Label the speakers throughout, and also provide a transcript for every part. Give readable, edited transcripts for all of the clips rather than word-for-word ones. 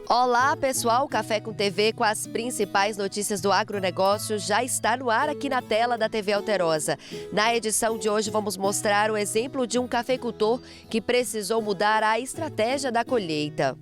Speaker 1: Olá, pessoal! Café com TV com as principais notícias do agronegócio já está no ar aqui na tela da TV Alterosa. Na edição de hoje vamos mostrar o exemplo de um cafeicultor que precisou mudar a estratégia da colheita.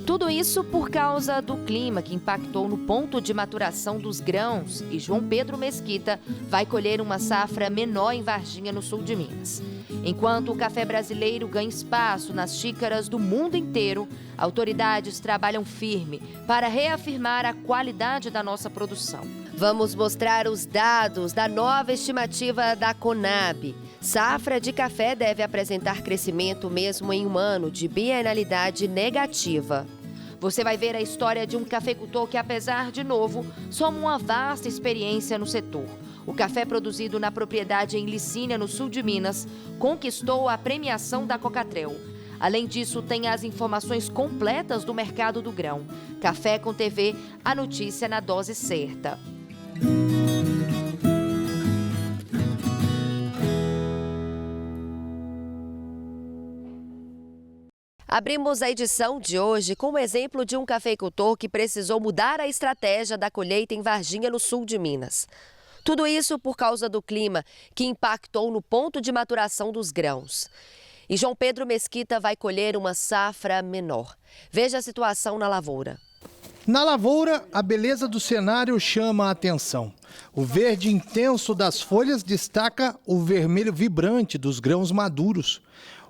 Speaker 1: Tudo isso por causa do clima que impactou no ponto de maturação dos grãos, e João Pedro Mesquita vai colher uma safra menor em Varginha, no sul de Minas. Enquanto o café brasileiro ganha espaço nas xícaras do mundo inteiro, autoridades trabalham firme para reafirmar a qualidade da nossa produção. Vamos mostrar os dados da nova estimativa da Conab. Safra de café deve apresentar crescimento mesmo em um ano de bienalidade negativa. Você vai ver a história de um cafeicultor que, apesar de novo, soma uma vasta experiência no setor. O café produzido na propriedade em Licínia, no sul de Minas, conquistou a premiação da Cocatrel. Além disso, tem as informações completas do mercado do grão. Café com TV, a notícia na dose certa. Abrimos a edição de hoje com o exemplo de um cafeicultor que precisou mudar a estratégia da colheita em Varginha, no sul de Minas. Tudo isso por causa do clima, que impactou no ponto de maturação dos grãos. E João Pedro Mesquita vai colher uma safra menor. Veja a situação na lavoura.
Speaker 2: Na lavoura, a beleza do cenário chama a atenção. O verde intenso das folhas destaca o vermelho vibrante dos grãos maduros.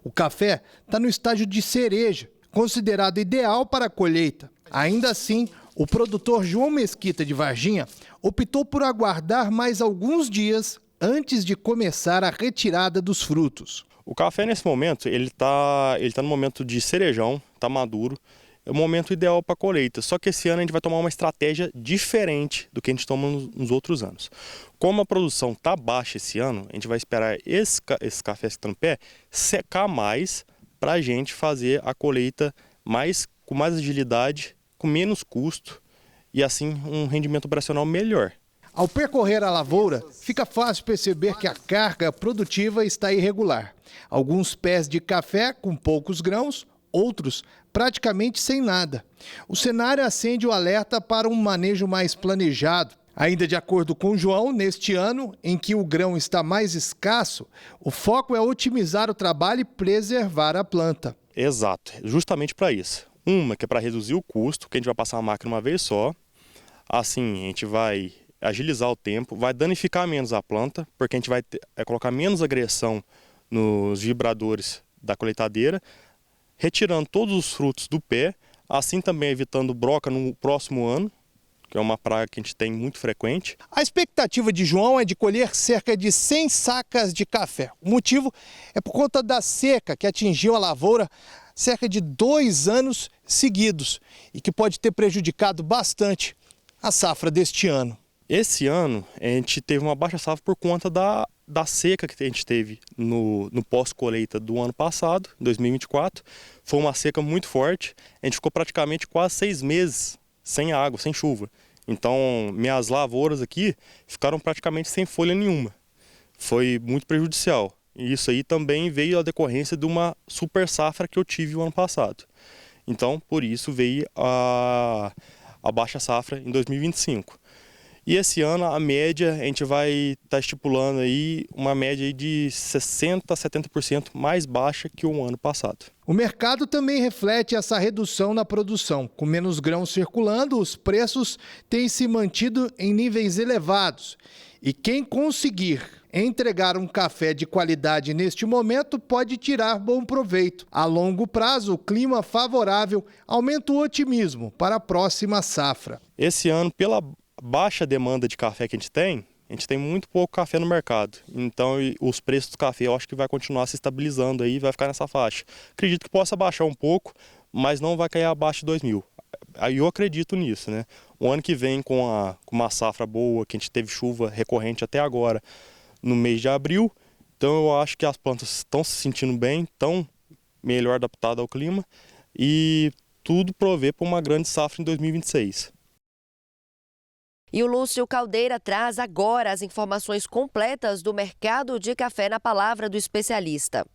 Speaker 2: O café está no estágio de cereja, considerado ideal para a colheita. Ainda assim, o produtor João Mesquita de Varginha optou por aguardar mais alguns dias antes de começar a retirada dos frutos.
Speaker 3: O café, nesse momento, ele tá no momento de cerejão, está maduro. É o momento ideal para a colheita, só que esse ano a gente vai tomar uma estratégia diferente do que a gente toma nos outros anos. Como a produção está baixa esse ano, a gente vai esperar esse café que está no pé secar mais para a gente fazer a colheita com mais agilidade, com menos custo e assim um rendimento operacional melhor.
Speaker 2: Ao percorrer a lavoura, fica fácil perceber que a carga produtiva está irregular. Alguns pés de café com poucos grãos, outros praticamente sem nada. O cenário acende o alerta para um manejo mais planejado. Ainda de acordo com o João, neste ano, em que o grão está mais escasso, o foco é otimizar o trabalho e preservar a planta.
Speaker 3: Exato, justamente para isso. Uma que é para reduzir o custo, que a gente vai passar a máquina uma vez só. Assim, a gente vai agilizar o tempo, vai danificar menos a planta, porque a gente vai colocar menos agressão nos vibradores da colheitadeira, retirando todos os frutos do pé, assim também evitando broca no próximo ano, que é uma praga que a gente tem muito frequente.
Speaker 2: A expectativa de João é de colher cerca de 100 sacas de café. O motivo é por conta da seca que atingiu a lavoura cerca de 2 anos seguidos e que pode ter prejudicado bastante a safra deste ano.
Speaker 3: Esse ano a gente teve uma baixa safra por conta da seca que a gente teve no pós-colheita do ano passado, 2024. Foi uma seca muito forte, a gente ficou praticamente quase 6 meses sem água, sem chuva. Então minhas lavouras aqui ficaram praticamente sem folha nenhuma. Foi muito prejudicial. E isso aí também veio à decorrência de uma super safra que eu tive o ano passado. Então por isso veio a baixa safra em 2025. E esse ano a média, a gente vai estar estipulando aí uma média aí de 60% a 70% mais baixa que o ano passado.
Speaker 2: O mercado também reflete essa redução na produção. Com menos grãos circulando, os preços têm se mantido em níveis elevados. E quem conseguir entregar um café de qualidade neste momento pode tirar bom proveito. A longo prazo, o clima favorável aumenta o otimismo para a próxima safra.
Speaker 3: Esse ano, pela baixa demanda de café que a gente tem muito pouco café no mercado. Então os preços do café eu acho que vai continuar se estabilizando aí, vai ficar nessa faixa. Acredito que possa baixar um pouco, mas não vai cair abaixo de 2.000. Aí eu acredito nisso, né? O ano que vem com uma safra boa, que a gente teve chuva recorrente até agora no mês de abril, então eu acho que as plantas estão se sentindo bem, estão melhor adaptadas ao clima e tudo provê para uma grande safra em 2026.
Speaker 4: E o Lúcio Caldeira traz agora as informações completas do mercado de café na palavra do especialista.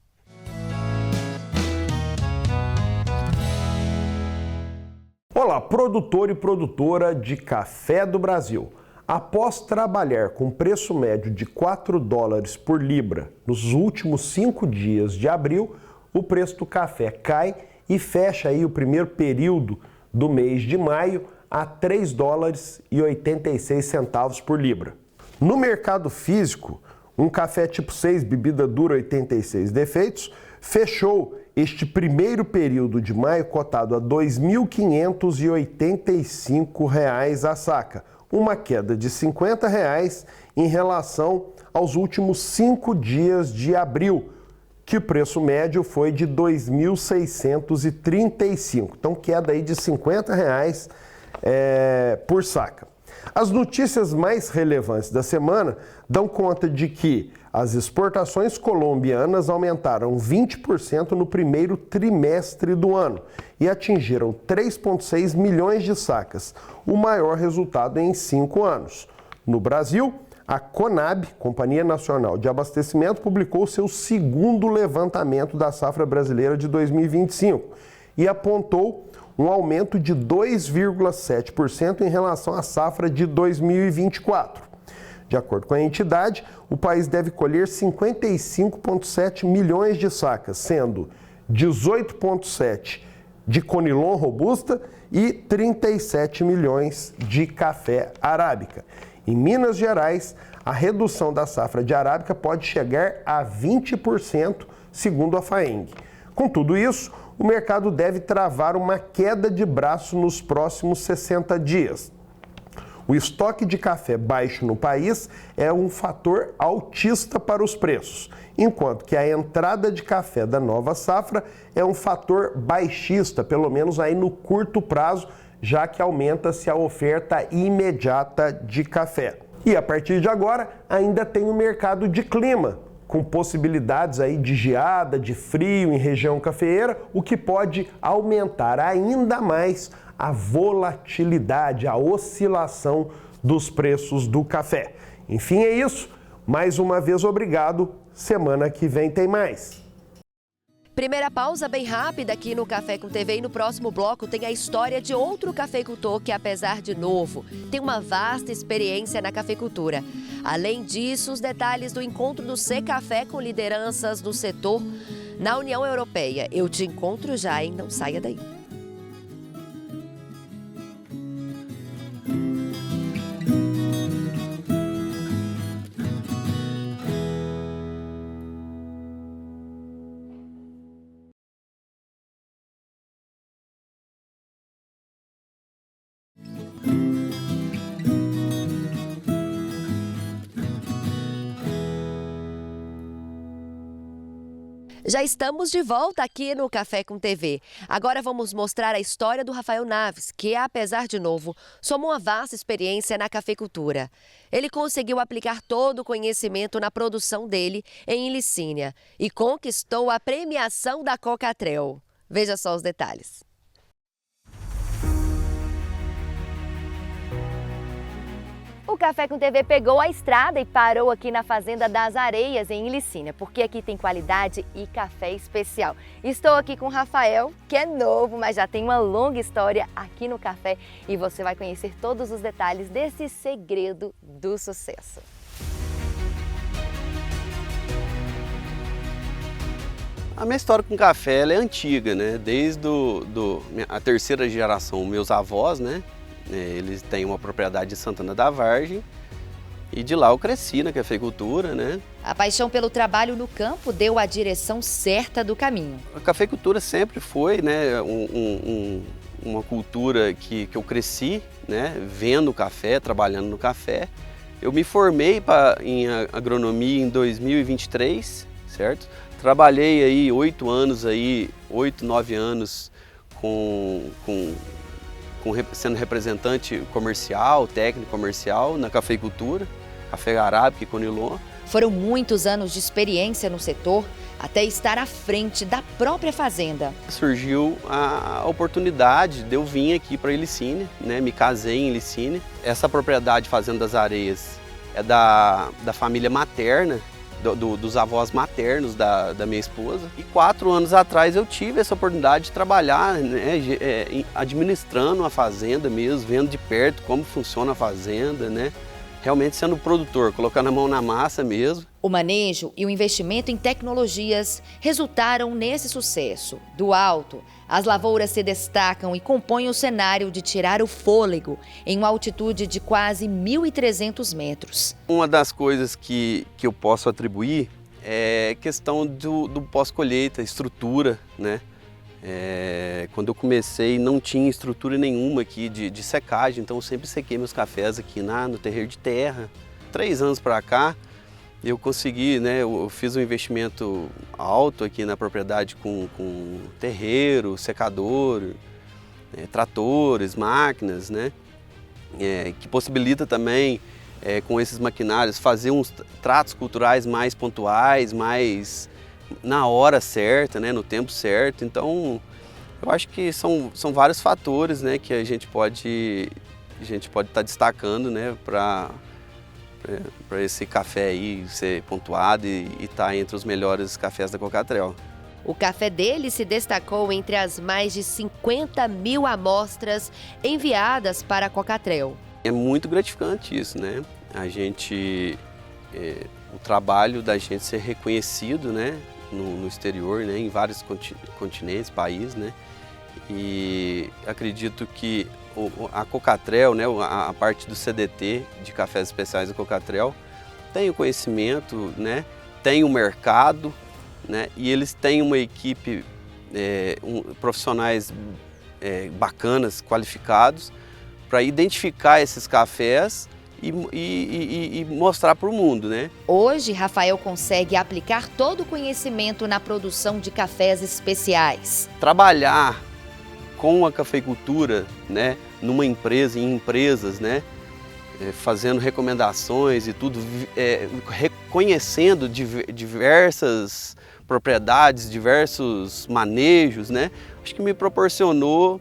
Speaker 5: Olá, produtor e produtora de café do Brasil. Após trabalhar com preço médio de $4 por libra nos últimos 5 dias de abril, o preço do café cai e fecha aí o primeiro período do mês de maio a $3,86 por libra. No mercado físico, um café tipo 6, bebida dura 86 defeitos, fechou este primeiro período de maio cotado a R$ 2.585 a saca, uma queda de R$ 50 em relação aos últimos 5 dias de abril, que o preço médio foi de R$ 2.635. Então, queda aí de R$ 50 por saca. As notícias mais relevantes da semana dão conta de que as exportações colombianas aumentaram 20% no primeiro trimestre do ano e atingiram 3,6 milhões de sacas, o maior resultado em 5 anos. No Brasil, a Conab, Companhia Nacional de Abastecimento, publicou seu segundo levantamento da safra brasileira de 2025 e apontou um aumento de 2,7% em relação à safra de 2024. De acordo com a entidade, o país deve colher 55,7 milhões de sacas, sendo 18,7 de Conilon Robusta e 37 milhões de café arábica. Em Minas Gerais, a redução da safra de arábica pode chegar a 20%, segundo a FAENG. Com tudo isso, o mercado deve travar uma queda de braço nos próximos 60 dias. O estoque de café baixo no país é um fator altista para os preços, enquanto que a entrada de café da nova safra é um fator baixista, pelo menos aí no curto prazo, já que aumenta-se a oferta imediata de café. E a partir de agora, ainda tem o mercado de clima, com possibilidades aí de geada, de frio em região cafeeira, o que pode aumentar ainda mais a volatilidade, a oscilação dos preços do café. Enfim, é isso. Mais uma vez, obrigado. Semana que vem tem mais.
Speaker 4: Primeira pausa bem rápida aqui no Café com TV e no próximo bloco tem a história de outro cafeicultor que, apesar de novo, tem uma vasta experiência na cafeicultura. Além disso, os detalhes do encontro do Secafé com lideranças do setor na União Europeia. Eu te encontro já, hein? Não saia daí. Já estamos de volta aqui no Café com TV. Agora vamos mostrar a história do Rafael Naves, que, apesar de novo, somou uma vasta experiência na cafeicultura. Ele conseguiu aplicar todo o conhecimento na produção dele em Ilicínia e conquistou a premiação da Cocatrel. Veja só os detalhes. O Café com TV pegou a estrada e parou aqui na Fazenda das Areias, em Ilicínia, porque aqui tem qualidade e café especial. Estou aqui com o Rafael, que é novo, mas já tem uma longa história aqui no café e você vai conhecer todos os detalhes desse segredo do sucesso.
Speaker 6: A minha história com café ela é antiga, né? Desde a terceira geração, meus avós, né? Eles têm uma propriedade em Santana da Vargem e de lá eu cresci na cafeicultura, né?
Speaker 1: A paixão pelo trabalho no campo deu a direção certa do caminho.
Speaker 6: A cafeicultura sempre foi, né, uma cultura que eu cresci, né, vendo o café, trabalhando no café. Eu me formei em agronomia em 2023, certo? Trabalhei aí 8, 9 anos sendo representante comercial, técnico comercial na cafeicultura, café arábica e Conilon.
Speaker 1: Foram muitos anos de experiência no setor até estar à frente da própria fazenda.
Speaker 6: Surgiu a oportunidade de eu vir aqui para Ilicínea, né? Me casei em Ilicínea. Essa propriedade Fazenda das Areias é da família materna, dos avós maternos da minha esposa. E 4 anos atrás eu tive essa oportunidade de trabalhar, né, administrando a fazenda mesmo, vendo de perto como funciona a fazenda, né? Realmente sendo produtor, colocando a mão na massa mesmo.
Speaker 1: O manejo e o investimento em tecnologias resultaram nesse sucesso. Do alto, as lavouras se destacam e compõem o cenário de tirar o fôlego em uma altitude de quase 1.300 metros.
Speaker 6: Uma das coisas que eu posso atribuir é a questão do pós-colheita, estrutura, né? Quando eu comecei não tinha estrutura nenhuma aqui de secagem, então eu sempre sequei meus cafés aqui no terreiro de terra. 3 anos para cá eu consegui, né, eu fiz um investimento alto aqui na propriedade com terreiro, secador, tratores, máquinas, né, que possibilita também com esses maquinários fazer uns tratos culturais mais pontuais, mais na hora certa, né, no tempo certo. Então, eu acho que são vários fatores, né, que a gente pode estar destacando, né, para esse café aí ser pontuado e estar entre os melhores cafés da Cocatrel.
Speaker 4: O café dele se destacou entre as mais de 50.000 amostras enviadas para a Cocatrel.
Speaker 6: É muito gratificante isso, né? O trabalho da gente ser reconhecido, né, no exterior, né, em vários continentes, países, né, e acredito que a Cocatrel, né, a parte do CDT de cafés especiais da Cocatrel tem o conhecimento, né, tem o mercado, né, e eles têm uma equipe, profissionais bacanas, qualificados, para identificar esses cafés e mostrar para o mundo, né?
Speaker 1: Hoje, Rafael consegue aplicar todo o conhecimento na produção de cafés especiais.
Speaker 6: Trabalhar com a cafeicultura, né, numa empresa, em empresas, né, fazendo recomendações e tudo, reconhecendo diversas propriedades, diversos manejos, né, acho que me proporcionou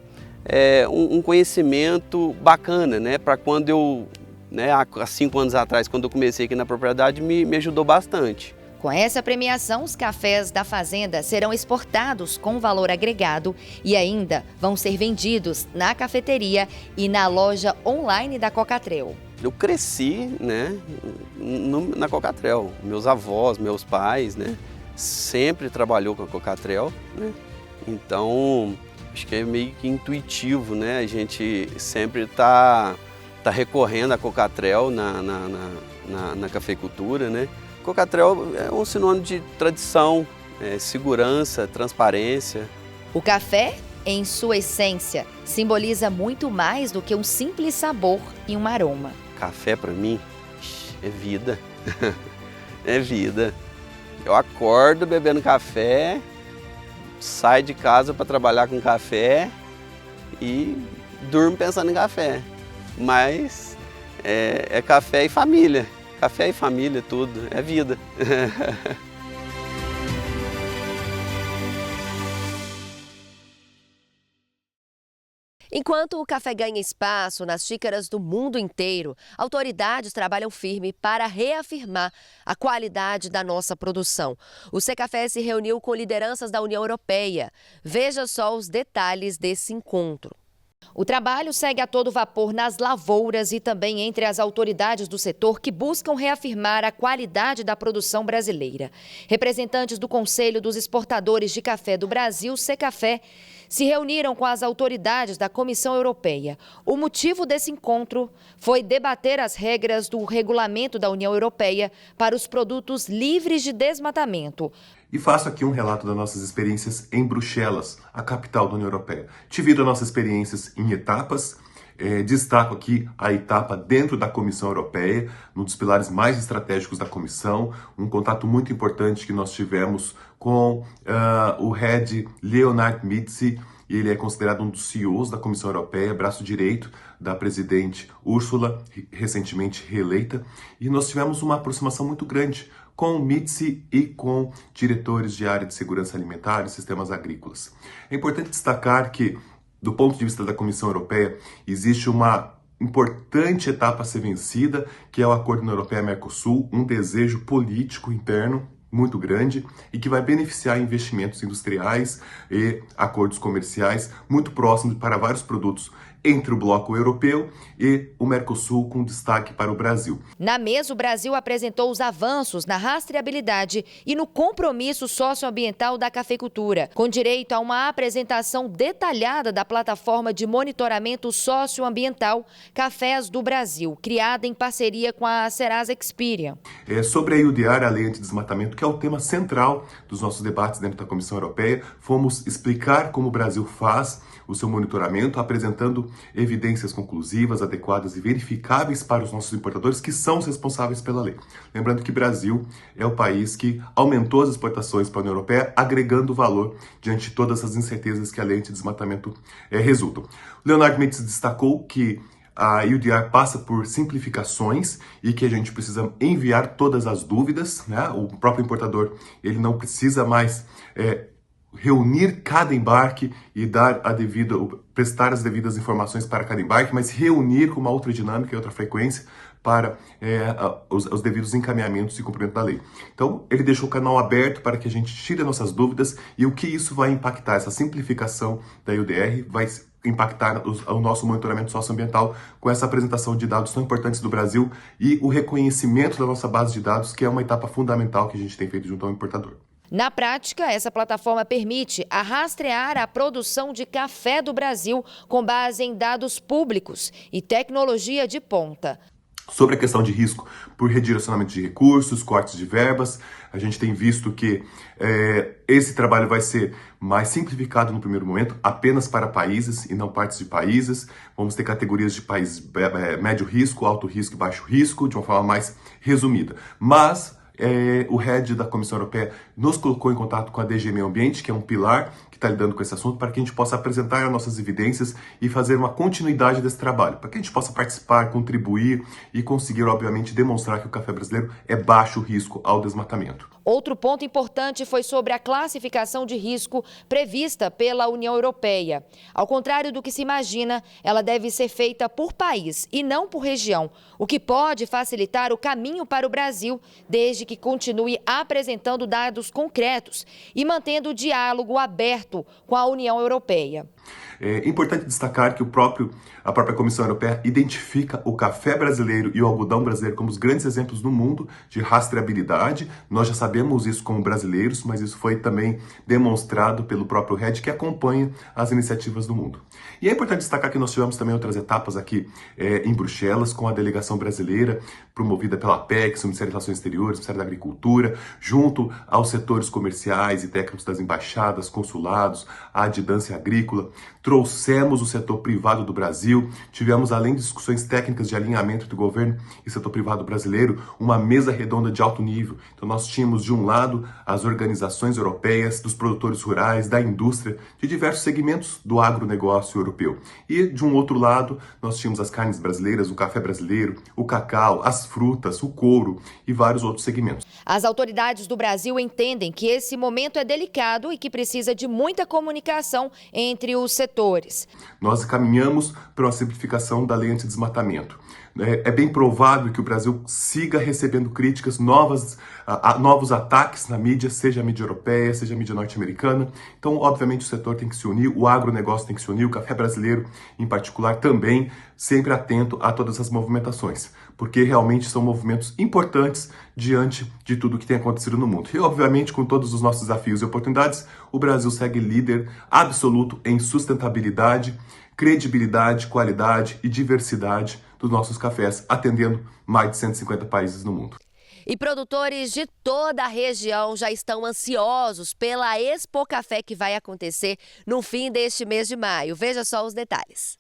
Speaker 6: um conhecimento bacana, né, para quando eu, né, há 5 anos atrás, quando eu comecei aqui na propriedade, me ajudou bastante.
Speaker 1: Com essa premiação, os cafés da fazenda serão exportados com valor agregado e ainda vão ser vendidos na cafeteria e na loja online da Cocatrel.
Speaker 6: Eu cresci, né, na Cocatrel. Meus avós, meus pais, né, sempre trabalhou com a Cocatrel, né? Então, acho que é meio que intuitivo, né? A gente sempre tá recorrendo à Cocatrel na cafeicultura, né? Cocatrel é um sinônimo de tradição, segurança, transparência.
Speaker 1: O café, em sua essência, simboliza muito mais do que um simples sabor e um aroma.
Speaker 6: Café, para mim, é vida. É vida. Eu acordo bebendo café, saio de casa para trabalhar com café e durmo pensando em café. Mas é café e família. Café e família, tudo. É vida.
Speaker 4: Enquanto o café ganha espaço nas xícaras do mundo inteiro, autoridades trabalham firme para reafirmar a qualidade da nossa produção. O Secafé se reuniu com lideranças da União Europeia. Veja só os detalhes desse encontro.
Speaker 1: O trabalho segue a todo vapor nas lavouras e também entre as autoridades do setor que buscam reafirmar a qualidade da produção brasileira. Representantes do Conselho dos Exportadores de Café do Brasil, Secafé, se reuniram com as autoridades da Comissão Europeia. O motivo desse encontro foi debater as regras do regulamento da União Europeia para os produtos livres de desmatamento.
Speaker 7: E faço aqui um relato das nossas experiências em Bruxelas, a capital da União Europeia. Divido nossas experiências em etapas. Destaco aqui a etapa dentro da Comissão Europeia, um dos pilares mais estratégicos da Comissão, um contato muito importante que nós tivemos com o head Leonard Mitzi, e ele é considerado um dos CEOs da Comissão Europeia, braço direito da presidente Ursula, recentemente reeleita, e nós tivemos uma aproximação muito grande com o MITSE e com diretores de área de segurança alimentar e sistemas agrícolas. É importante destacar que, do ponto de vista da Comissão Europeia, existe uma importante etapa a ser vencida, que é o Acordo União Europeia-Mercosul, um desejo político interno muito grande e que vai beneficiar investimentos industriais e acordos comerciais muito próximos para vários produtos entre o bloco europeu e o Mercosul, com destaque para o Brasil.
Speaker 1: Na mesa, o Brasil apresentou os avanços na rastreabilidade e no compromisso socioambiental da cafeicultura, com direito a uma apresentação detalhada da plataforma de monitoramento socioambiental Cafés do Brasil, criada em parceria com a Serasa Experian.
Speaker 7: Sobre a EUDR, a Lei Antidesmatamento, que é o tema central dos nossos debates dentro da Comissão Europeia, fomos explicar como o Brasil faz o seu monitoramento, apresentando evidências conclusivas, adequadas e verificáveis para os nossos importadores, que são os responsáveis pela lei. Lembrando que o Brasil é o país que aumentou as exportações para a União Europeia, agregando valor diante de todas as incertezas que a lei antidesmatamento resultam. O Leonardo Mendes destacou que a EUDR passa por simplificações e que a gente precisa enviar todas as dúvidas, né? O próprio importador, ele não precisa mais reunir cada embarque e prestar as devidas informações para cada embarque, mas reunir com uma outra dinâmica e outra frequência para os devidos encaminhamentos e cumprimento da lei. Então, ele deixou o canal aberto para que a gente tire nossas dúvidas e o que isso vai impactar, essa simplificação da EUDR vai impactar o nosso monitoramento socioambiental com essa apresentação de dados tão importantes do Brasil e o reconhecimento da nossa base de dados, que é uma etapa fundamental que a gente tem feito junto ao importador.
Speaker 1: Na prática, essa plataforma permite rastrear a produção de café do Brasil com base em dados públicos e tecnologia de ponta.
Speaker 7: Sobre a questão de risco por redirecionamento de recursos, cortes de verbas, a gente tem visto que esse trabalho vai ser mais simplificado no primeiro momento, apenas para países e não partes de países. Vamos ter categorias de países médio risco, alto risco e baixo risco, de uma forma mais resumida. Mas o head da Comissão Europeia nos colocou em contato com a DG Meio Ambiente, que é um pilar que está lidando com esse assunto, para que a gente possa apresentar as nossas evidências e fazer uma continuidade desse trabalho, para que a gente possa participar, contribuir e conseguir, obviamente, demonstrar que o café brasileiro é baixo risco ao desmatamento.
Speaker 1: Outro ponto importante foi sobre a classificação de risco prevista pela União Europeia. Ao contrário do que se imagina, ela deve ser feita por país e não por região, o que pode facilitar o caminho para o Brasil, desde que continue apresentando dados concretos e mantendo o diálogo aberto com a União Europeia.
Speaker 7: É importante destacar que a própria Comissão Europeia identifica o café brasileiro e o algodão brasileiro como os grandes exemplos no mundo de rastreabilidade. Nós já sabemos isso como brasileiros, mas isso foi também demonstrado pelo próprio RED, que acompanha as iniciativas do mundo. E é importante destacar que nós tivemos também outras etapas aqui em Bruxelas, com a delegação brasileira, promovida pela Apex, o Ministério das Relações Exteriores, o Ministério da Agricultura, junto aos setores comerciais e técnicos das embaixadas, consulados, a adidância agrícola. Trouxemos o setor privado do Brasil, tivemos, além de discussões técnicas de alinhamento do governo e setor privado brasileiro, uma mesa redonda de alto nível. Então nós tínhamos, de um lado, as organizações europeias, dos produtores rurais, da indústria, de diversos segmentos do agronegócio europeu. E, de um outro lado, nós tínhamos as carnes brasileiras, o café brasileiro, o cacau, as frutas, o couro e vários outros segmentos.
Speaker 1: As autoridades do Brasil entendem que esse momento é delicado e que precisa de muita comunicação entre os setores.
Speaker 7: Nós caminhamos para uma simplificação da lei antidesmatamento. É bem provável que o Brasil siga recebendo críticas, novos ataques na mídia, seja a mídia europeia, seja a mídia norte-americana. Então, obviamente, o setor tem que se unir, o agronegócio tem que se unir, o café brasileiro, em particular, também, sempre atento a todas essas movimentações, porque realmente são movimentos importantes diante de tudo que tem acontecido no mundo. E, obviamente, com todos os nossos desafios e oportunidades, o Brasil segue líder absoluto em sustentabilidade, credibilidade, qualidade e diversidade dos nossos cafés, atendendo mais de 150 países no mundo.
Speaker 4: E produtores de toda a região já estão ansiosos pela Expo Café que vai acontecer no fim deste mês de maio. Veja só os detalhes.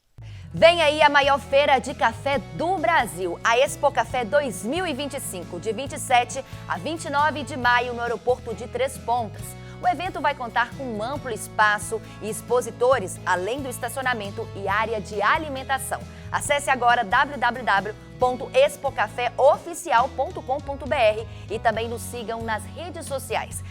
Speaker 4: Vem aí a maior feira de café do Brasil, a Expo Café 2025, de 27 a 29 de maio no aeroporto de Três Pontas.
Speaker 8: O evento vai contar com um amplo espaço e expositores, além do estacionamento e área de alimentação. Acesse agora www.expocafeoficial.com.br e também nos sigam nas redes sociais,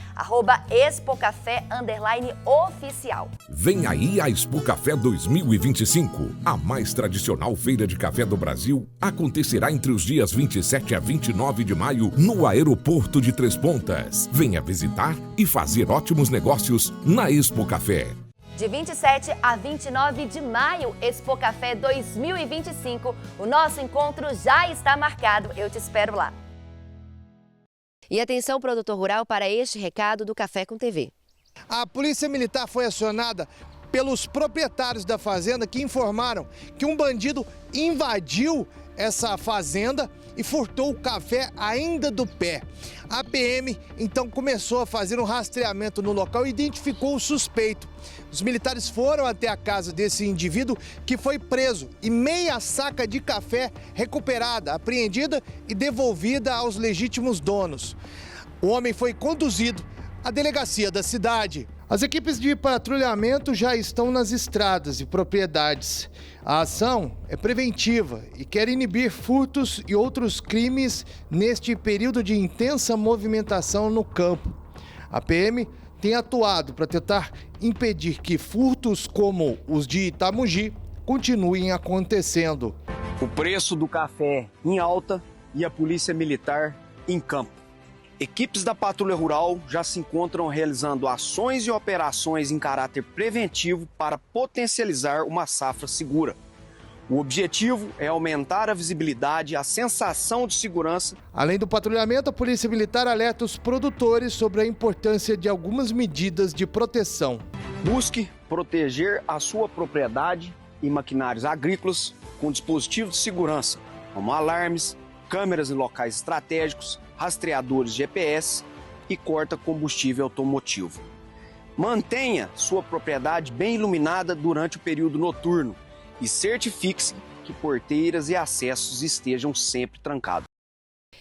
Speaker 8: @expocafé_oficial.
Speaker 9: Vem aí a Expo Café 2025. A mais tradicional feira de café do Brasil acontecerá entre os dias 27 a 29 de maio no Aeroporto de Três Pontas. Venha visitar e fazer ótimos negócios na Expo Café.
Speaker 8: De 27 a 29 de maio, Expo Café 2025. O nosso encontro já está marcado. Eu te espero lá.
Speaker 4: E atenção, produtor rural, para este recado do Café com TV.
Speaker 2: A Polícia Militar foi acionada pelos proprietários da fazenda que informaram que um bandido invadiu essa fazenda e furtou o café ainda do pé. A PM então começou a fazer um rastreamento no local e identificou o suspeito. Os militares foram até a casa desse indivíduo que foi preso e meia saca de café recuperada, apreendida e devolvida aos legítimos donos. O homem foi conduzido à delegacia da cidade. As equipes de patrulhamento já estão nas estradas e propriedades. A ação é preventiva e quer inibir furtos e outros crimes neste período de intensa movimentação no campo. A PM tem atuado para tentar impedir que furtos como os de Itamogi continuem acontecendo.
Speaker 10: O preço do café em alta e a Polícia Militar em campo. Equipes da Patrulha Rural já se encontram realizando ações e operações em caráter preventivo para potencializar uma safra segura. O objetivo é aumentar a visibilidade e a sensação de segurança.
Speaker 2: Além do patrulhamento, a Polícia Militar alerta os produtores sobre a importância de algumas medidas de proteção.
Speaker 10: Busque proteger a sua propriedade e maquinários agrícolas com dispositivos de segurança, como alarmes, câmeras em locais estratégicos, rastreadores GPS e corta-combustível automotivo. Mantenha sua propriedade bem iluminada durante o período noturno e certifique-se que porteiras e acessos estejam sempre trancados.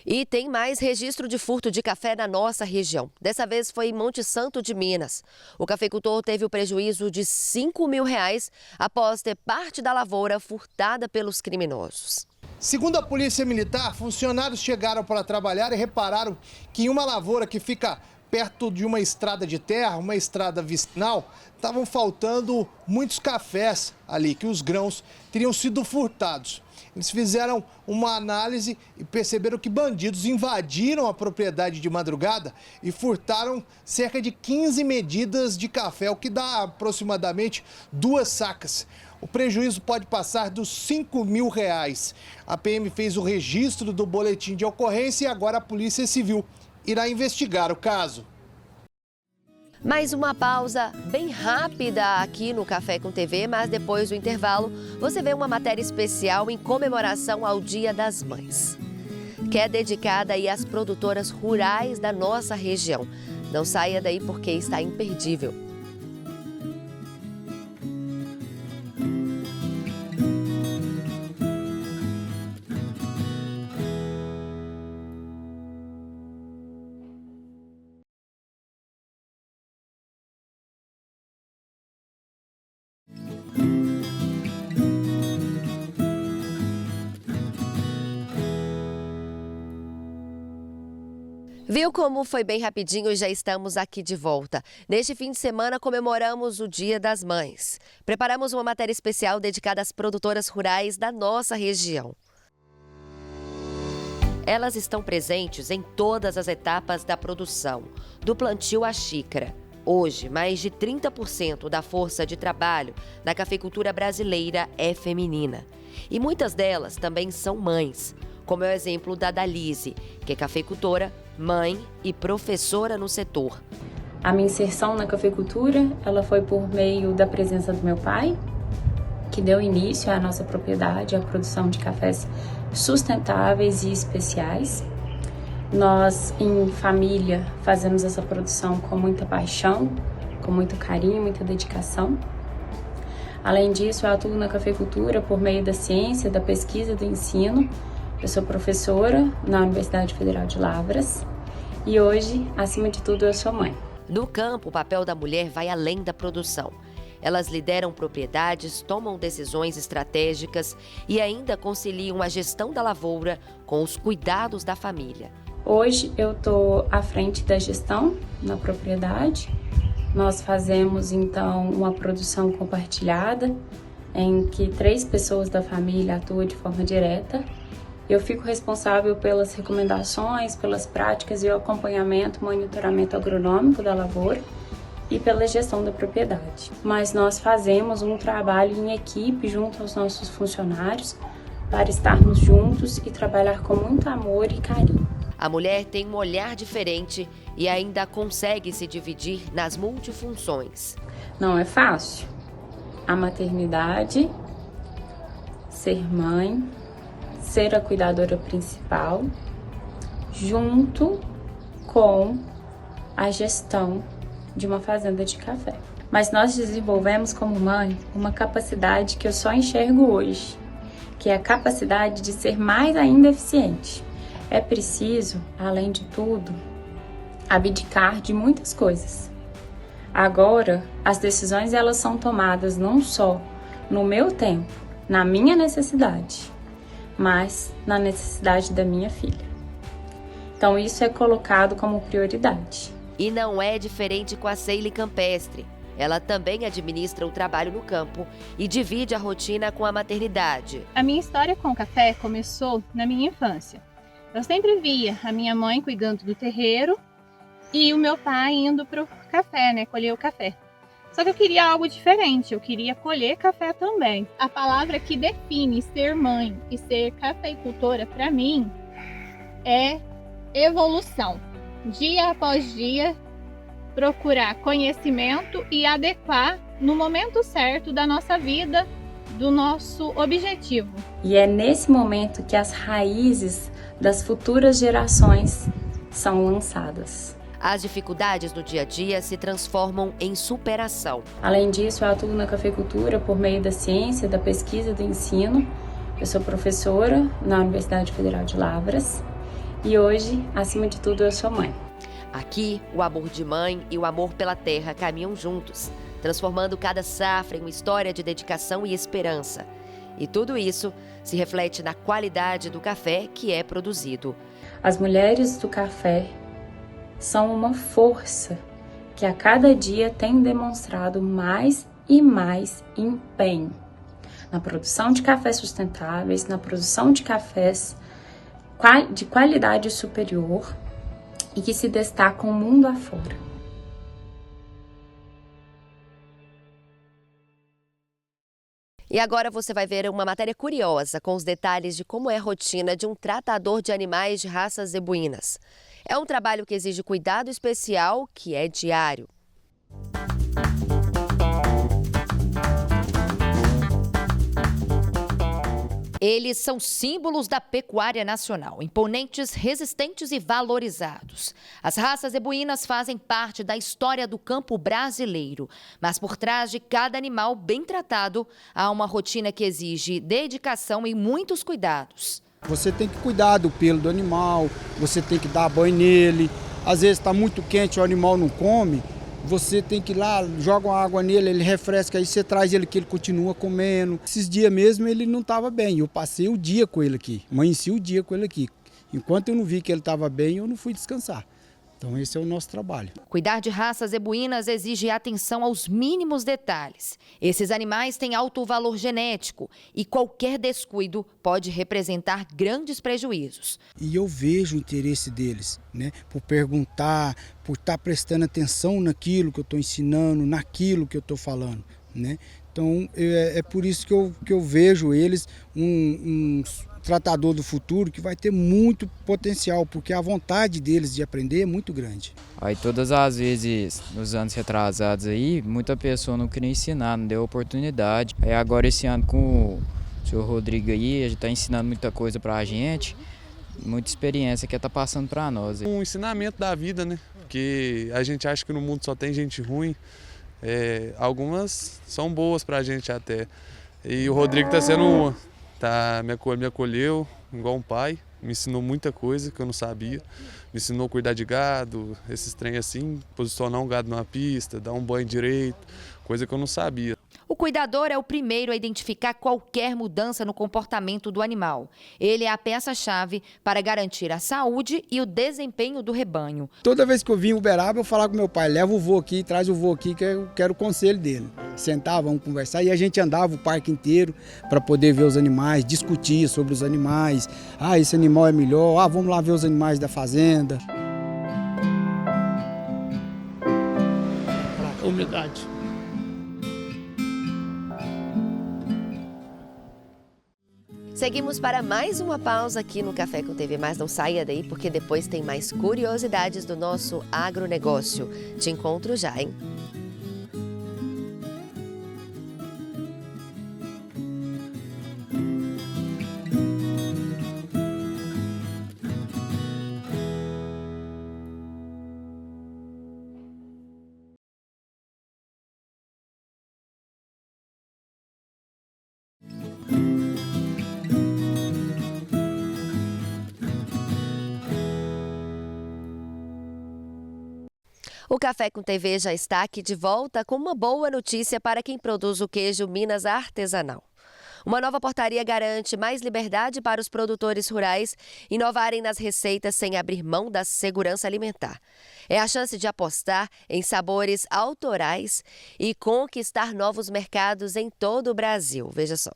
Speaker 4: E tem mais registro de furto de café na nossa região. Dessa vez foi em Monte Santo de Minas. O cafeicultor teve o prejuízo de R$5.000 após ter parte da lavoura furtada pelos criminosos.
Speaker 2: Segundo a Polícia Militar, funcionários chegaram para trabalhar e repararam que em uma lavoura que fica perto de uma estrada de terra, uma estrada vicinal, estavam faltando muitos cafés ali, que os grãos teriam sido furtados. Eles fizeram uma análise e perceberam que bandidos invadiram a propriedade de madrugada e furtaram cerca de 15 medidas de café, o que dá aproximadamente 2 sacas. O prejuízo pode passar dos R$5.000. A PM fez o registro do boletim de ocorrência e agora a Polícia Civil irá investigar o caso.
Speaker 4: Mais uma pausa bem rápida aqui no Café com TV, mas depois do intervalo você vê uma matéria especial em comemoração ao Dia das Mães, que é dedicada aí às produtoras rurais da nossa região. Não saia daí porque está imperdível. Viu como foi bem rapidinho e já estamos aqui de volta. Neste fim de semana comemoramos o Dia das Mães. Preparamos uma matéria especial dedicada às produtoras rurais da nossa região. Elas estão presentes em todas as etapas da produção, do plantio à xícara. Hoje, mais de 30% da força de trabalho na cafeicultura brasileira é feminina. E muitas delas também são mães, como é o exemplo da Dalise, que é cafeicultora, mãe e professora no setor.
Speaker 11: A minha inserção na cafeicultura, ela foi por meio da presença do meu pai, que deu início à nossa propriedade, à produção de cafés sustentáveis e especiais. Nós, em família, fazemos essa produção com muita paixão, com muito carinho, muita dedicação. Além disso, eu atuo na cafeicultura por meio da ciência, da pesquisa e do ensino. Eu sou professora na Universidade Federal de Lavras e hoje, acima de tudo, eu sou mãe.
Speaker 4: No campo, o papel da mulher vai além da produção. Elas lideram propriedades, tomam decisões estratégicas e ainda conciliam a gestão da lavoura com os cuidados da família.
Speaker 11: Hoje eu estou à frente da gestão na propriedade. Nós fazemos então uma produção compartilhada em que 3 pessoas da família atuam de forma direta. Eu fico responsável pelas recomendações, pelas práticas e o acompanhamento, monitoramento agronômico da lavoura e pela gestão da propriedade. Mas nós fazemos um trabalho em equipe junto aos nossos funcionários para estarmos juntos e trabalhar com muito amor e carinho.
Speaker 4: A mulher tem um olhar diferente e ainda consegue se dividir nas multifunções.
Speaker 11: Não é fácil. A maternidade, ser mãe, ser a cuidadora principal, junto com a gestão de uma fazenda de café. Mas nós desenvolvemos como mãe uma capacidade que eu só enxergo hoje, que é a capacidade de ser mais ainda eficiente. É preciso, além de tudo, abdicar de muitas coisas. Agora, as decisões elas são tomadas não só no meu tempo, na minha necessidade, mas na necessidade da minha filha. Então isso é colocado como prioridade.
Speaker 4: E não é diferente com a Ceile Campestre. Ela também administra o trabalho no campo e divide a rotina com a maternidade.
Speaker 12: A minha história com o café começou na minha infância. Eu sempre via a minha mãe cuidando do terreiro e o meu pai indo para o café, colher o café. Só que eu queria algo diferente, eu queria colher café também. A palavra que define ser mãe e ser cafeicultora para mim é evolução. Dia após dia, procurar conhecimento e adequar no momento certo da nossa vida, do nosso objetivo.
Speaker 11: E é nesse momento que as raízes das futuras gerações são lançadas.
Speaker 4: As dificuldades do dia a dia se transformam em superação.
Speaker 11: Além disso, eu atuo na cafeicultura por meio da ciência, da pesquisa e do ensino. Eu sou professora na Universidade Federal de Lavras e hoje, acima de tudo, eu sou mãe.
Speaker 4: Aqui, o amor de mãe e o amor pela terra caminham juntos, transformando cada safra em uma história de dedicação e esperança. E tudo isso se reflete na qualidade do café que é produzido.
Speaker 11: As mulheres do café são uma força que a cada dia tem demonstrado mais e mais empenho na produção de cafés sustentáveis, na produção de cafés de qualidade superior e que se destacam mundo afora.
Speaker 4: E agora você vai ver uma matéria curiosa com os detalhes de como é a rotina de um tratador de animais de raças zebuínas. É um trabalho que exige cuidado especial, que é diário. Eles são símbolos da pecuária nacional, imponentes, resistentes e valorizados. As raças zebuínas fazem parte da história do campo brasileiro, mas por trás de cada animal bem tratado, há uma rotina que exige dedicação e muitos cuidados.
Speaker 13: Você tem que cuidar do pelo do animal, você tem que dar banho nele. Às vezes está muito quente, o animal não come, você tem que ir lá, joga uma água nele, ele refresca, aí você traz ele que ele continua comendo. Esses dias mesmo ele não estava bem, eu passei o dia com ele aqui, amanheci o dia com ele aqui. Enquanto eu não vi que ele estava bem, eu não fui descansar. Então esse é o nosso trabalho.
Speaker 1: Cuidar de raças zebuínas exige atenção aos mínimos detalhes. Esses animais têm alto valor genético e qualquer descuido pode representar grandes prejuízos.
Speaker 13: E eu vejo o interesse deles, por perguntar, por estar prestando atenção naquilo que eu estou ensinando, naquilo que eu estou falando, Então é por isso que eu vejo eles um tratador do futuro que vai ter muito potencial, porque a vontade deles de aprender é muito grande.
Speaker 14: Aí todas as vezes, nos anos retrasados aí, muita pessoa não queria ensinar, não deu oportunidade. Aí agora esse ano com o senhor Rodrigo aí, a gente está ensinando muita coisa pra gente, muita experiência que está passando para nós.
Speaker 15: Um ensinamento da vida, Porque a gente acha que no mundo só tem gente ruim, algumas são boas pra gente até. E o Rodrigo está sendo uma. Me acolheu igual um pai, Me ensinou muita coisa que eu não sabia. Me ensinou a cuidar de gado, esses trem assim, posicionar um gado numa pista, dar um banho direito, coisa que eu não sabia.
Speaker 1: O cuidador é o primeiro a identificar qualquer mudança no comportamento do animal. Ele é a peça-chave para garantir a saúde e o desempenho do rebanho.
Speaker 13: Toda vez que eu vim em Uberaba, eu falava com meu pai, leva o vô aqui, traz o vô aqui, que eu quero o conselho dele. Sentava, vamos conversar, e a gente andava o parque inteiro para poder ver os animais, discutir sobre os animais. Ah, esse animal é melhor, ah, vamos lá ver os animais da fazenda.
Speaker 16: Umidade.
Speaker 4: Seguimos para mais uma pausa aqui no Café com TV, mas não saia daí porque depois tem mais curiosidades do nosso agronegócio. Te encontro já, hein? O Café com TV já está aqui de volta com uma boa notícia para quem produz o queijo Minas artesanal. Uma nova portaria garante mais liberdade para os produtores rurais inovarem nas receitas sem abrir mão da segurança alimentar. É a chance de apostar em sabores autorais e conquistar novos mercados em todo o Brasil. Veja só.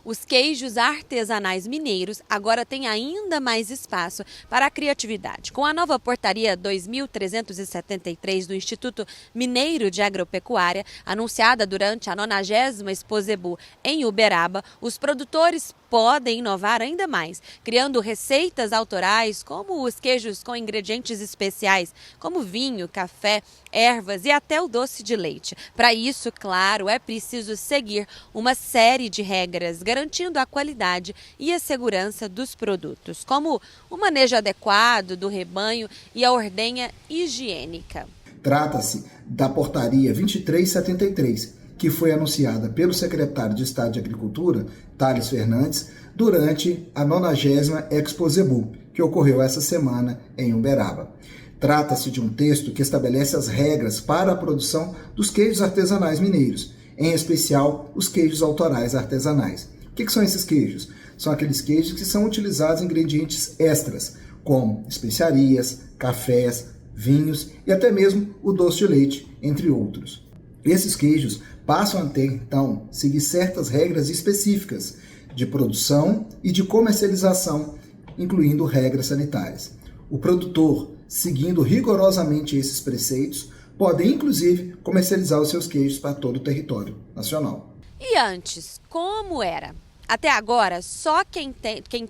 Speaker 17: Os queijos artesanais mineiros agora têm ainda mais espaço para a criatividade. Com a nova portaria 2373 do Instituto Mineiro de Agropecuária, anunciada durante a 90ª Exposebu em Uberaba, os produtores podem inovar ainda mais, criando receitas autorais como os queijos com ingredientes especiais, como vinho, café, ervas e até o doce de leite. Para isso, claro, é preciso seguir uma série de regras, garantindo a qualidade e a segurança dos produtos, como o manejo adequado do rebanho e a ordenha higiênica.
Speaker 18: Trata-se da portaria 2373, que foi anunciada pelo secretário de Estado de Agricultura, Thales Fernandes, durante a 90ª Exposebu, que ocorreu essa semana em Uberaba. Trata-se de um texto que estabelece as regras para a produção dos queijos artesanais mineiros, em especial os queijos autorais artesanais. O que são esses queijos? São aqueles queijos que são utilizados ingredientes extras, como especiarias, cafés, vinhos e até mesmo o doce de leite, entre outros. Esses queijos passam a ter, então, seguir certas regras específicas de produção e de comercialização, incluindo regras sanitárias. O produtor, seguindo rigorosamente esses preceitos, pode, inclusive, comercializar os seus queijos para todo o território nacional.
Speaker 17: E antes, como era? Até agora, só quem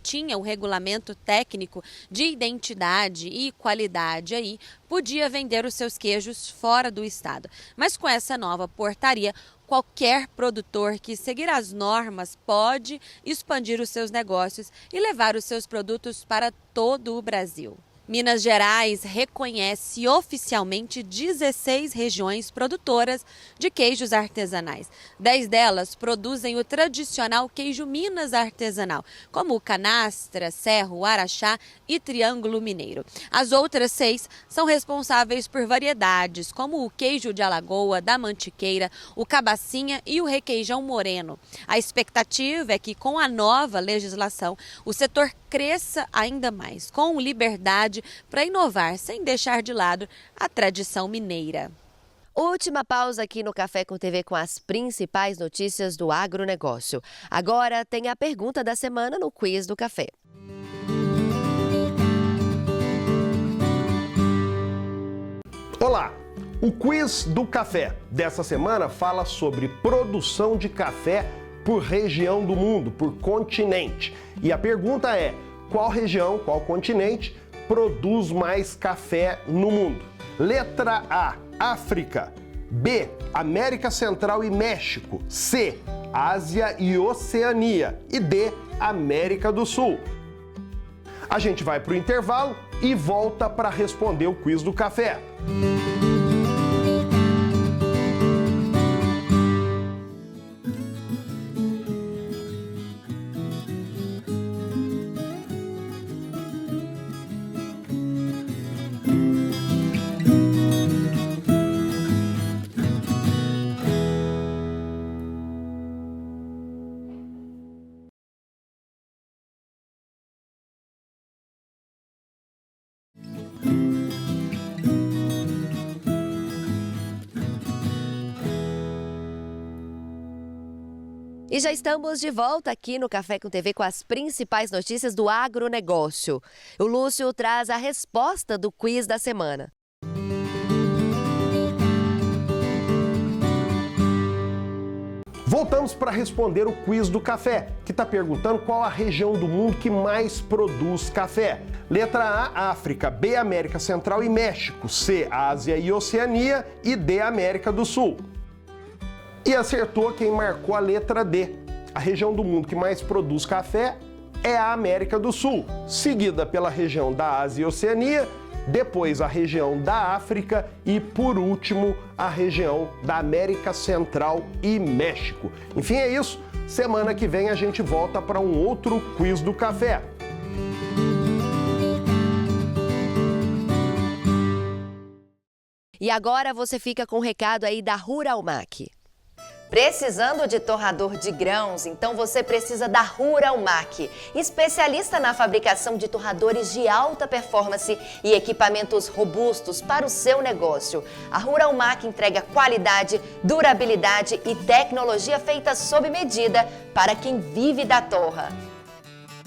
Speaker 17: tinha o regulamento técnico de identidade e qualidade aí podia vender os seus queijos fora do estado. Mas com essa nova portaria, qualquer produtor que seguir as normas pode expandir os seus negócios e levar os seus produtos para todo o Brasil. Minas Gerais reconhece oficialmente 16 regiões produtoras de queijos artesanais. 10 delas produzem o tradicional queijo Minas artesanal, como o Canastra, Cerro, Araxá e Triângulo Mineiro. As outras 6 são responsáveis por variedades, como o queijo de Alagoa, da Mantiqueira, o Cabacinha e o Requeijão Moreno. A expectativa é que, com a nova legislação, o setor cresça ainda mais, com liberdade para inovar, sem deixar de lado a tradição mineira.
Speaker 4: Última pausa aqui no Café com TV com as principais notícias do agronegócio. Agora tem a pergunta da semana no Quiz do Café.
Speaker 5: Olá! O Quiz do Café dessa semana fala sobre produção de café por região do mundo, por continente. E a pergunta é: qual região, qual continente produz mais café no mundo? Letra A, África. B, América Central e México. C, Ásia e Oceania. E D, América do Sul. A gente vai para o intervalo e volta para responder o Quiz do Café.
Speaker 4: E já estamos de volta aqui no Café com TV com as principais notícias do agronegócio. O Lúcio traz a resposta do quiz da semana.
Speaker 5: Voltamos para responder o quiz do café, que está perguntando qual a região do mundo que mais produz café. Letra A, África, B, América Central e México, C, Ásia e Oceania e D, América do Sul. E acertou quem marcou a letra D. A região do mundo que mais produz café é a América do Sul, seguida pela região da Ásia e Oceania, depois a região da África e, por último, a região da América Central e México. Enfim, é isso. Semana que vem a gente volta para um outro quiz do café.
Speaker 4: E agora você fica com o recado aí da Ruralmac.
Speaker 8: Precisando de torrador de grãos? Então você precisa da Ruralmac, especialista na fabricação de torradores de alta performance e equipamentos robustos para o seu negócio. A Ruralmac entrega qualidade, durabilidade e tecnologia feita sob medida para quem vive da torra.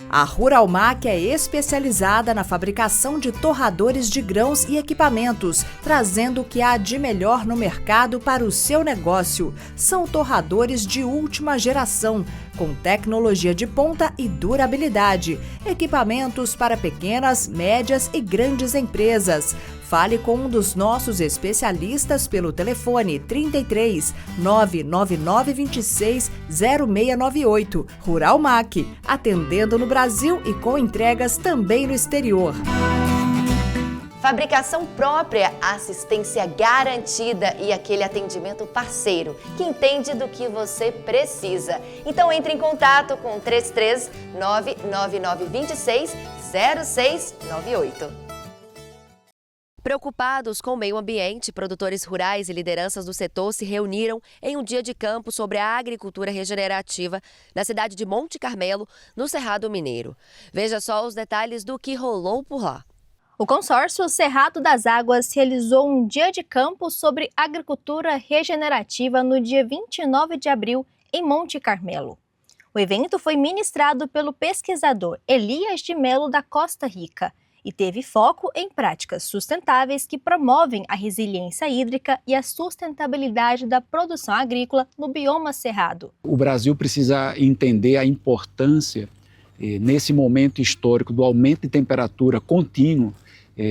Speaker 16: A Ruralmac é especializada na fabricação de torradores de grãos e equipamentos, trazendo o que há de melhor no mercado para o seu negócio. São torradores de última geração, com tecnologia de ponta e durabilidade. Equipamentos para pequenas, médias e grandes empresas. Fale com um dos nossos especialistas pelo telefone 33 999 26 0698. Ruralmac, atendendo no Brasil e com entregas também no exterior.
Speaker 8: Fabricação própria, assistência garantida e aquele atendimento parceiro que entende do que você precisa. Então entre em contato com 33 999 26 0698.
Speaker 4: Preocupados com o meio ambiente, produtores rurais e lideranças do setor se reuniram em um dia de campo sobre a agricultura regenerativa na cidade de Monte Carmelo, no Cerrado Mineiro. Veja só os detalhes do que rolou por lá.
Speaker 19: O consórcio Cerrado das Águas realizou um dia de campo sobre agricultura regenerativa no dia 29 de abril, em Monte Carmelo. O evento foi ministrado pelo pesquisador Elias de Melo da Costa Rica e teve foco em práticas sustentáveis que promovem a resiliência hídrica e a sustentabilidade da produção agrícola no bioma cerrado.
Speaker 20: O Brasil precisa entender a importância, nesse momento histórico, do aumento de temperatura contínuo,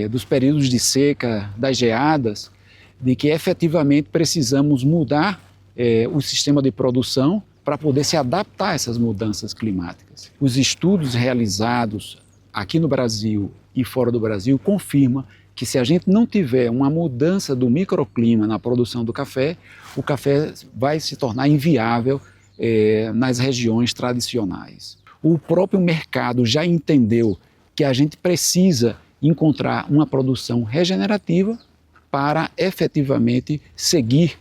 Speaker 20: dos períodos de seca, das geadas, de que efetivamente precisamos mudar o sistema de produção para poder se adaptar a essas mudanças climáticas. Os estudos realizados aqui no Brasil e fora do Brasil confirmam que se a gente não tiver uma mudança do microclima na produção do café, o café vai se tornar inviável nas regiões tradicionais. O próprio mercado já entendeu que a gente precisa encontrar uma produção regenerativa para efetivamente seguir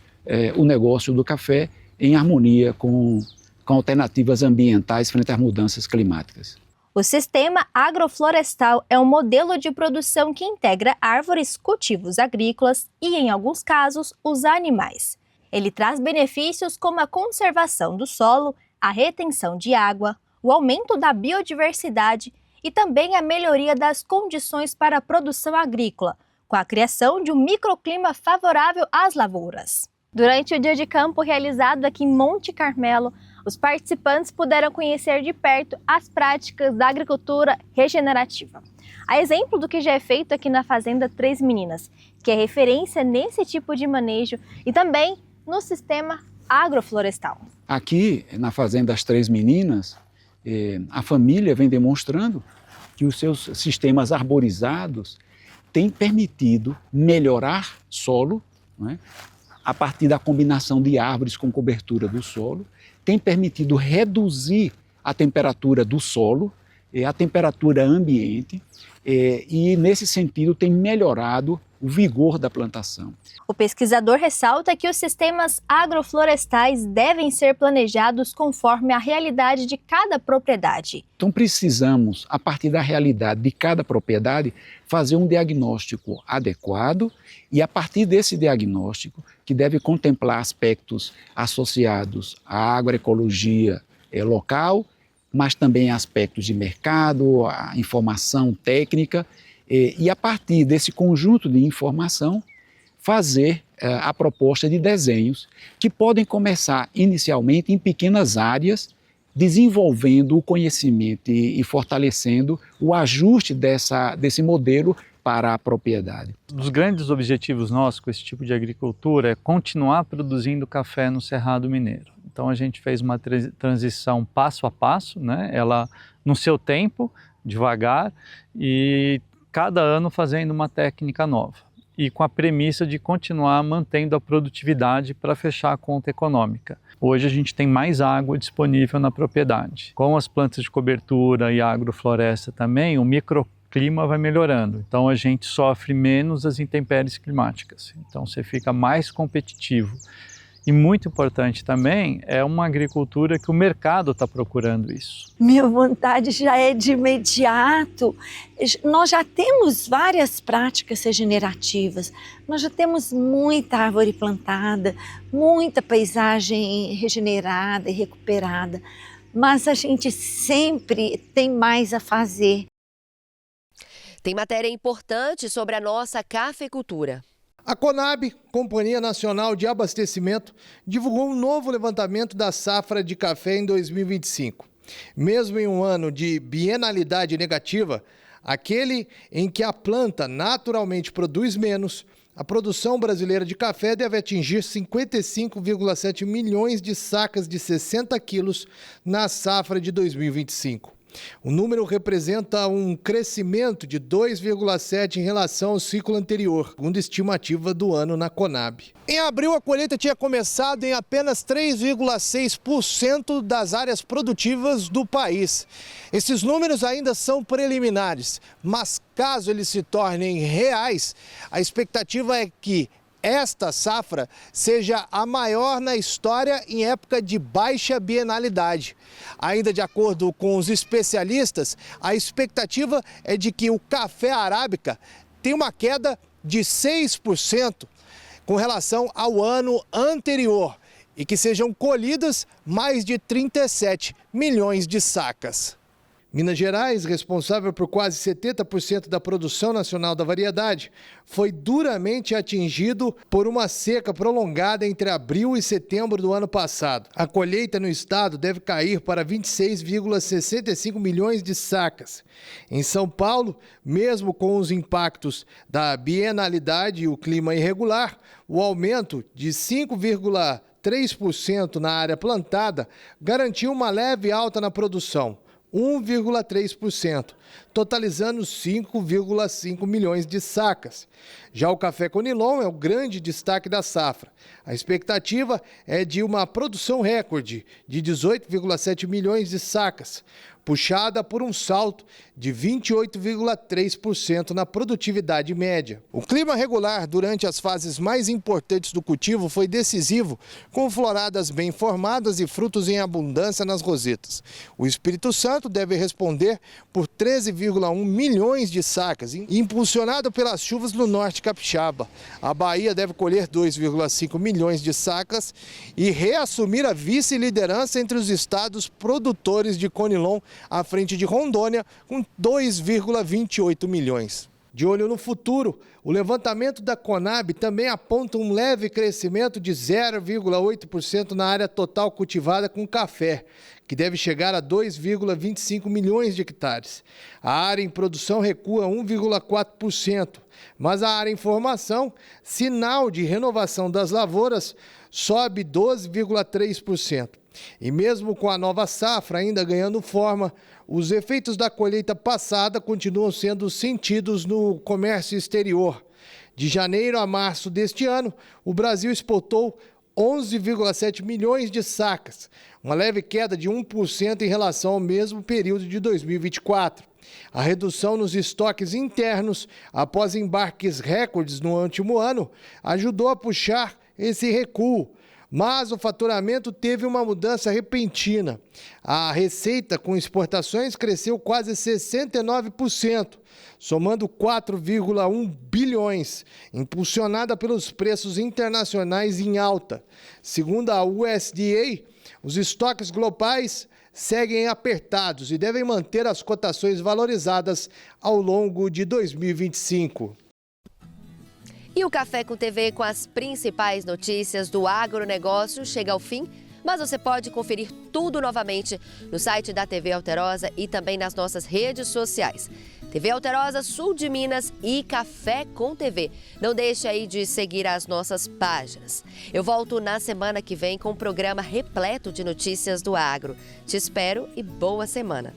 Speaker 20: o negócio do café em harmonia com alternativas ambientais frente às mudanças climáticas.
Speaker 19: O sistema agroflorestal é um modelo de produção que integra árvores, cultivos agrícolas e, em alguns casos, os animais. Ele traz benefícios como a conservação do solo, a retenção de água, o aumento da biodiversidade e também a melhoria das condições para a produção agrícola, com a criação de um microclima favorável às lavouras. Durante o dia de campo realizado aqui em Monte Carmelo, os participantes puderam conhecer de perto as práticas da agricultura regenerativa. A exemplo do que já é feito aqui na Fazenda Três Meninas, que é referência nesse tipo de manejo e também no sistema agroflorestal.
Speaker 20: Aqui na Fazenda das Três Meninas, a família vem demonstrando que os seus sistemas arborizados têm permitido melhorar solo, não é? A partir da combinação de árvores com cobertura do solo, tem permitido reduzir a temperatura do solo, a temperatura ambiente, e nesse sentido tem melhorado o vigor da plantação.
Speaker 19: O pesquisador ressalta que os sistemas agroflorestais devem ser planejados conforme a realidade de cada propriedade.
Speaker 20: Então precisamos, a partir da realidade de cada propriedade, fazer um diagnóstico adequado e a partir desse diagnóstico, que deve contemplar aspectos associados à agroecologia local, mas também aspectos de mercado, a informação técnica, e a partir desse conjunto de informação, fazer a proposta de desenhos que podem começar inicialmente em pequenas áreas, desenvolvendo o conhecimento e fortalecendo o ajuste desse modelo para a propriedade.
Speaker 21: Um dos grandes objetivos nossos com esse tipo de agricultura é continuar produzindo café no Cerrado Mineiro. Então a gente fez uma transição passo a passo, né? Ela no seu tempo, devagar, e cada ano fazendo uma técnica nova. E com a premissa de continuar mantendo a produtividade para fechar a conta econômica. Hoje a gente tem mais água disponível na propriedade. Com as plantas de cobertura e a agrofloresta também, o microclima vai melhorando. Então a gente sofre menos as intempéries climáticas. Então você fica mais competitivo. E muito importante também, é uma agricultura que o mercado está procurando isso.
Speaker 22: Minha vontade já é de imediato. Nós já temos várias práticas regenerativas, nós já temos muita árvore plantada, muita paisagem regenerada e recuperada, mas a gente sempre tem mais a fazer.
Speaker 4: Tem matéria importante sobre a nossa cafeicultura.
Speaker 2: A Conab, Companhia Nacional de Abastecimento, divulgou um novo levantamento da safra de café em 2025. Mesmo em um ano de bienalidade negativa, aquele em que a planta naturalmente produz menos, a produção brasileira de café deve atingir 55,7 milhões de sacas de 60 quilos na safra de 2025. O número representa um crescimento de 2,7% em relação ao ciclo anterior, segundo a estimativa do ano na Conab. Em abril, a colheita tinha começado em apenas 3,6% das áreas produtivas do país. Esses números ainda são preliminares, mas caso eles se tornem reais, a expectativa é que esta safra seja a maior na história em época de baixa bienalidade. Ainda de acordo com os especialistas, a expectativa é de que o café arábica tenha uma queda de 6% com relação ao ano anterior e que sejam colhidas mais de 37 milhões de sacas. Minas Gerais, responsável por quase 70% da produção nacional da variedade, foi duramente atingido por uma seca prolongada entre abril e setembro do ano passado. A colheita no estado deve cair para 26,65 milhões de sacas. Em São Paulo, mesmo com os impactos da bienalidade e o clima irregular, o aumento de 5,3% na área plantada garantiu uma leve alta na produção. 1,3%, totalizando 5,5 milhões de sacas. Já o café Conilon é o grande destaque da safra. A expectativa é de uma produção recorde de 18,7 milhões de sacas, puxada por um salto de 28,3% na produtividade média. O clima regular durante as fases mais importantes do cultivo foi decisivo, com floradas bem formadas e frutos em abundância nas rosetas. O Espírito Santo deve responder por 13,1 milhões de sacas, impulsionado pelas chuvas no norte capixaba. A Bahia deve colher 2,5 milhões de sacas e reassumir a vice-liderança entre os estados produtores de Conilon, à frente de Rondônia, com 2,28 milhões. De olho no futuro, o levantamento da Conab também aponta um leve crescimento de 0,8% na área total cultivada com café, que deve chegar a 2,25 milhões de hectares. A área em produção recua 1,4%, mas a área em formação, sinal de renovação das lavouras, sobe 12,3%. E mesmo com a nova safra ainda ganhando forma, os efeitos da colheita passada continuam sendo sentidos no comércio exterior. De janeiro a março deste ano, o Brasil exportou 11,7 milhões de sacas, uma leve queda de 1% em relação ao mesmo período de 2024. A redução nos estoques internos, após embarques recordes no último ano, ajudou a puxar esse recuo. Mas o faturamento teve uma mudança repentina. A receita com exportações cresceu quase 69%, somando 4,1 bilhões, impulsionada pelos preços internacionais em alta. Segundo a USDA, os estoques globais seguem apertados e devem manter as cotações valorizadas ao longo de 2025.
Speaker 4: E o Café com TV com as principais notícias do agronegócio chega ao fim, mas você pode conferir tudo novamente no site da TV Alterosa e também nas nossas redes sociais. TV Alterosa Sul de Minas e Café com TV. Não deixe aí de seguir as nossas páginas. Eu volto na semana que vem com um programa repleto de notícias do agro. Te espero e boa semana.